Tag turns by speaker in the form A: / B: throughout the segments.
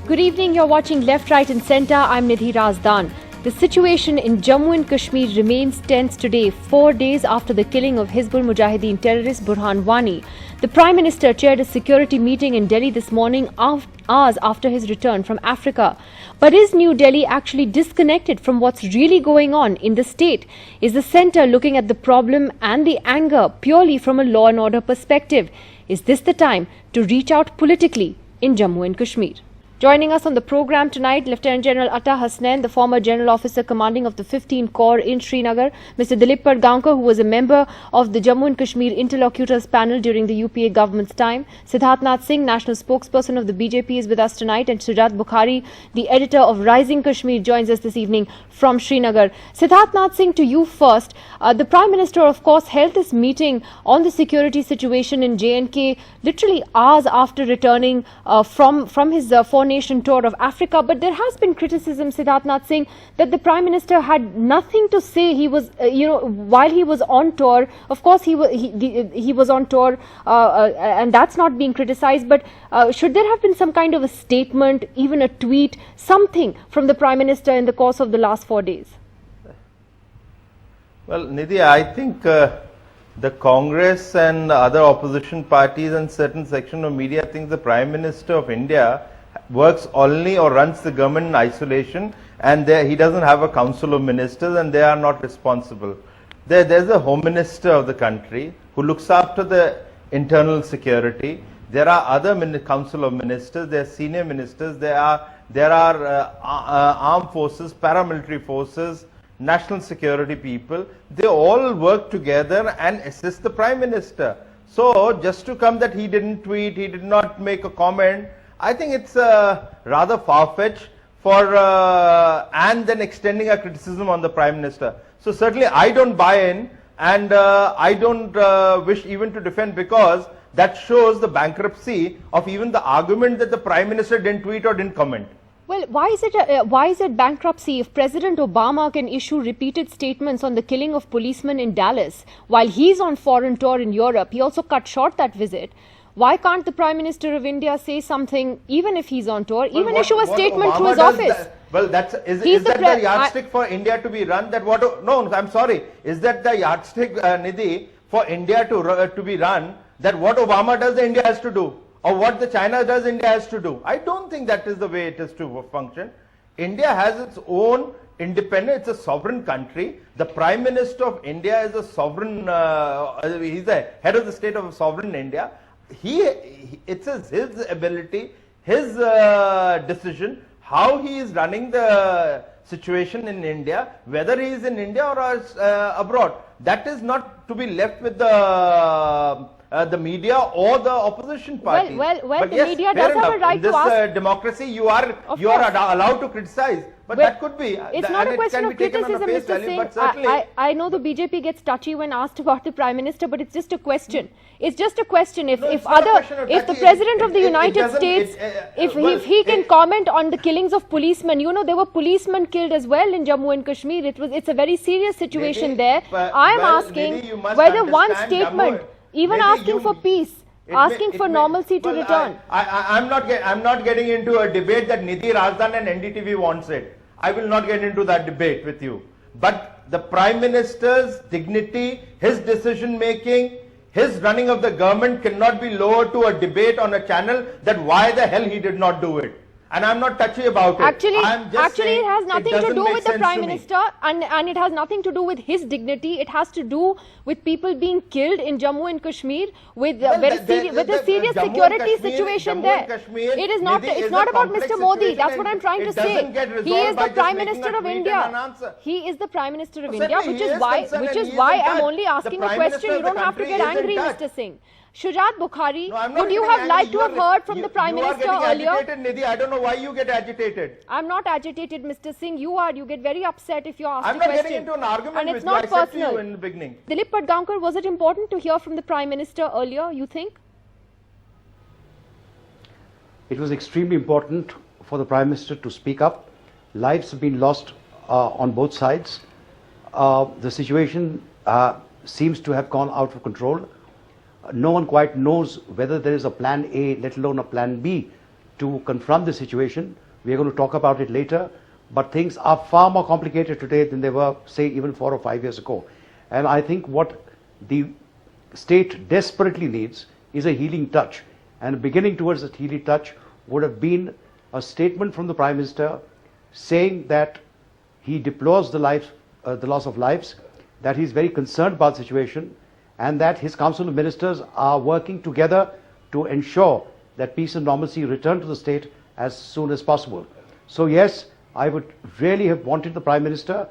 A: Good evening, you're watching Left, Right and Centre. I'm Nidhi Razdan. The situation in Jammu and Kashmir remains tense today, 4 days after the killing of Hizbul Mujahideen terrorist Burhan Wani. The Prime Minister chaired a security meeting in Delhi this morning, hours after his return from Africa. But is New Delhi actually disconnected from what's really going on in the state? Is the centre looking at the problem and the anger purely from a law and order perspective? Is this the time to reach out politically in Jammu and Kashmir? Joining us on the program tonight, Lieutenant General Atta Hasnain, the former General Officer commanding of the 15th Corps in Srinagar, Mr. Dilip Padgaonkar, who was a member of the Jammu and Kashmir Interlocutors Panel during the UPA government's time, Siddharth Nath Singh, National Spokesperson of the BJP, is with us tonight, and Shujat Bukhari, the editor of Rising Kashmir, joins us this evening from Srinagar. Siddharth Nath Singh, to you first. The Prime Minister, of course, held this meeting on the security situation in J&K literally hours after returning from his four-nation tour of Africa. But there has been criticism, Siddharth Nath Singh, that the Prime Minister had nothing to say. He was, while he was on tour, of course he was on tour, and that's not being criticized. But should there have been some kind of a statement, even a tweet, something from the Prime Minister in the course of the last 4 days?
B: Well, Nidhi, I think the Congress and other opposition parties and certain section of media think the Prime Minister of India works only or runs the government in isolation, and he doesn't have a council of ministers and they are not responsible. There's a Home Minister of the country who looks after the internal security. There are other council of ministers, there are senior ministers, there are armed forces, paramilitary forces, national security people. They all work together and assist the Prime Minister. So just to come that he didn't tweet, he did not make a comment, I think it's rather far-fetched and then extending a criticism on the Prime Minister. So certainly I don't buy in, and I don't wish even to defend, because that shows the bankruptcy of even the argument that the Prime Minister didn't tweet or didn't comment.
A: Well, why is it bankruptcy if President Obama can issue repeated statements on the killing of policemen in Dallas while he's on foreign tour in Europe? He also cut short that visit. Why can't the Prime Minister of India say something, even if he's on tour, even issue a statement through his office?
B: Is that the yardstick for India to be run? No, I'm sorry. Is that the yardstick, Nidhi, for India to be run, that what Obama does, India has to do? Or what the China does, India has to do? I don't think that is the way it is to function. India has its own independence. It's a sovereign country. The Prime Minister of India is a sovereign, he's the head of the state of sovereign India. It's his ability, his decision, how he is running the situation in India, whether he is in India or abroad. That is not to be left with the media or the opposition party.
A: Well, the media does have a right
B: to ask. In this democracy, you are allowed to criticize, but that could be.
A: It's not a question of criticism, Mr. Singh. I know the BJP gets touchy when asked about the Prime Minister, but it's just a question. It's just a question. If the President of the United States, if he can comment on the killings of policemen, there were policemen killed as well in Jammu and Kashmir. It's a very serious situation there. I am asking whether one statement, even asking for peace, asking for normalcy to return.
B: I'm not getting into a debate that Nidhi Razdan and NDTV wants it. I will not get into that debate with you. But the Prime Minister's dignity, his decision making, his running of the government cannot be lowered to a debate on a channel that why the hell he did not do it. And I'm not touchy about it.
A: Actually, it has nothing to do with the Prime Minister, and it has nothing to do with his dignity. It has to do with people being killed in Jammu and Kashmir with a serious security situation there. It is not. It's not about Mr. Modi. That's what I'm trying to say. He is the Prime Minister of India. He is the Prime Minister of India, which is why I'm only asking a question. You don't have to get angry, Mr. Singh. Shujat Bukhari, would you have liked to have heard from the Prime Minister earlier?
B: Nidhi, I don't know why you get agitated.
A: I'm not agitated, Mr. Singh. You are. You get very upset if you're asked
B: a question. I'm not getting into an argument with you. I said to you in the beginning.
A: Dilip Padgaonkar, was it important to hear from the Prime Minister earlier, you think?
C: It was extremely important for the Prime Minister to speak up. Lives have been lost on both sides. The situation seems to have gone out of control. No one quite knows whether there is a plan A, let alone a plan B, to confront the situation. We are going to talk about it later, but things are far more complicated today than they were, say, even 4 or 5 years ago. And I think what the state desperately needs is a healing touch. And beginning towards that healing touch would have been a statement from the Prime Minister saying that he deplores the loss of lives, that he is very concerned about the situation, and that his Council of Ministers are working together to ensure that peace and normalcy return to the state as soon as possible. So yes, I would really have wanted the Prime Minister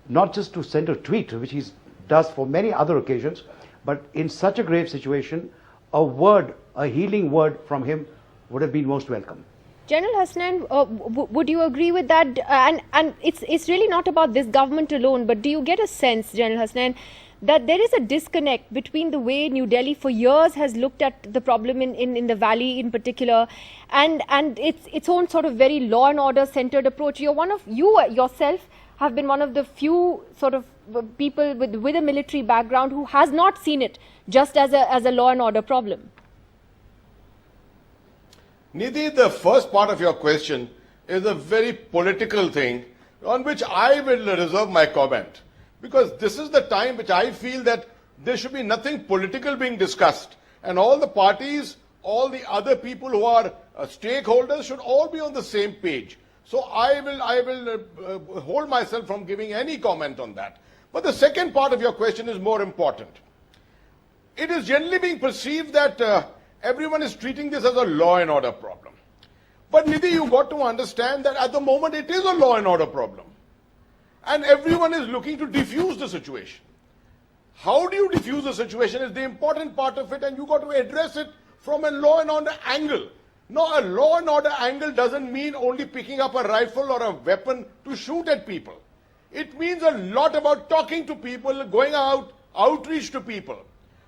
C: not just to send a tweet, which he does for many other occasions, but in such a grave situation, a word, a healing word from him would have been most welcome.
A: General Hasnain, would you agree with that? And it's really not about this government alone, but do you get a sense, General Hasnain, that there is a disconnect between the way New Delhi for years has looked at the problem in the valley in particular, and its own sort of very law and order centered approach? You yourself have been one of the few sort of people with a military background who has not seen it just as a law and order problem.
D: Nidhi, the first part of your question is a very political thing on which I will reserve my comment. Because this is the time which I feel that there should be nothing political being discussed. And all the parties, all the other people who are stakeholders should all be on the same page. So I will hold myself from giving any comment on that. But the second part of your question is more important. It is generally being perceived that everyone is treating this as a law and order problem. But Nidhi, you got to understand that at the moment it is a law and order problem. And everyone is looking to diffuse the situation. How do you diffuse the situation is the important part of it, and you got to address it from a law and order angle. No, a law and order angle doesn't mean only picking up a rifle or a weapon to shoot at people. It means a lot about talking to people, going out, outreach to people.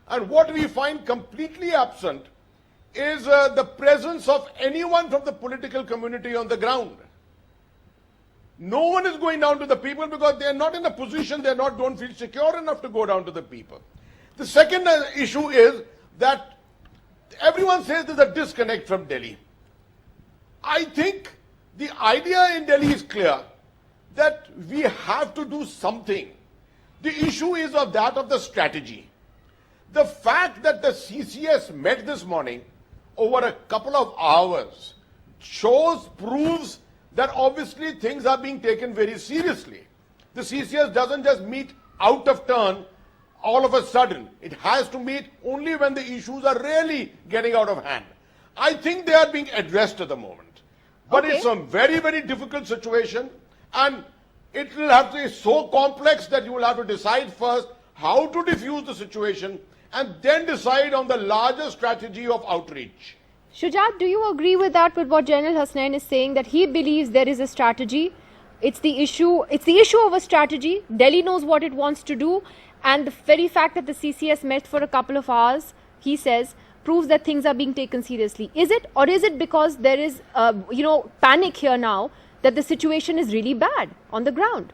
D: And what we find completely absent is the presence of anyone from the political community on the ground. No one is going down to the people because they are not in a position, don't feel secure enough to go down to the people. The second issue is that everyone says there's a disconnect from Delhi. I think the idea in Delhi is clear that we have to do something. The issue is of the strategy. The fact that the CCS met this morning over a couple of hours proves that obviously things are being taken very seriously. The CCS doesn't just meet out of turn all of a sudden. It has to meet only when the issues are really getting out of hand. I think they are being addressed at the moment. But it's a very, very difficult situation, and it will have to be so complex that you will have to decide first how to diffuse the situation and then decide on the larger strategy of outreach.
A: Shujat, do you agree with that, with what General Hasnain is saying, that he believes there is a strategy? It's the issue of a strategy. Delhi knows what it wants to do, and the very fact that the CCS met for a couple of hours, he says, proves that things are being taken seriously. Is it, or is it because there is panic here now that the situation is really bad on the ground?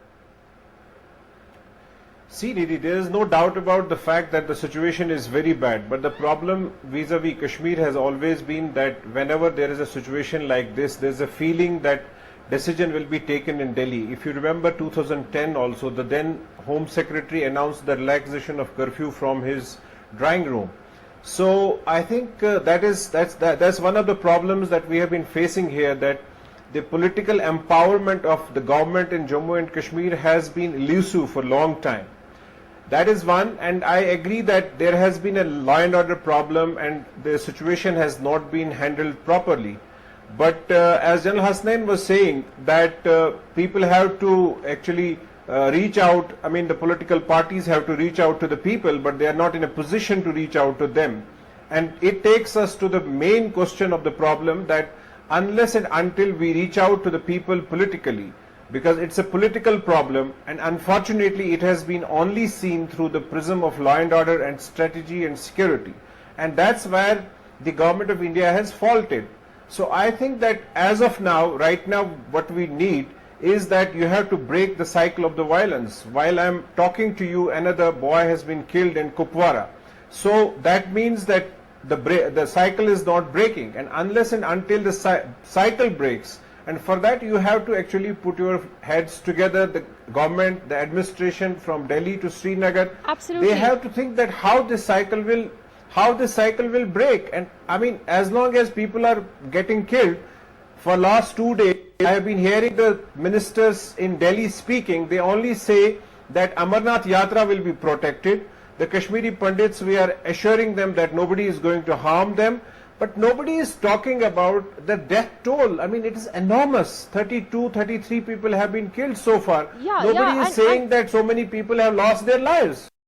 E: See, Nidhi, there is no doubt about the fact that the situation is very bad, but the problem vis-a-vis Kashmir has always been that whenever there is a situation like this, there is a feeling that decision will be taken in Delhi. If you remember 2010 also, the then Home Secretary announced the relaxation of curfew from his drawing room. So I think that's one of the problems that we have been facing here, that the political empowerment of the government in Jammu and Kashmir has been elusive for a long time. That is one, and I agree that there has been a law and order problem and the situation has not been handled properly. But as General Hasnain was saying, that people have to actually reach out, the political parties have to reach out to the people, but they are not in a position to reach out to them. And it takes us to the main question of the problem, that unless and until we reach out to the people politically, because it's a political problem, and unfortunately it has been only seen through the prism of law and order and strategy and security, and that's where the government of India has faulted. So I think that as of now, right now, what we need is that you have to break the cycle of the violence. While I'm talking to you, another boy has been killed in Kupwara. So that means that the cycle is not breaking, and unless and until the cycle breaks, and for that you have to actually put your heads together, the government, the administration from Delhi to Srinagar.
A: Absolutely.
E: They have to think that how this cycle will break. And I mean, as long as people are getting killed, for last 2 days I have been hearing the ministers in Delhi speaking. They only say that Amarnath Yatra will be protected. The Kashmiri Pandits, we are assuring them that nobody is going to harm them, but nobody is talking about the death toll. I mean, it is enormous. 32, 33 people have been killed so far.
A: Yeah,
E: Nobody
A: yeah,
E: is saying that so many people have lost their lives.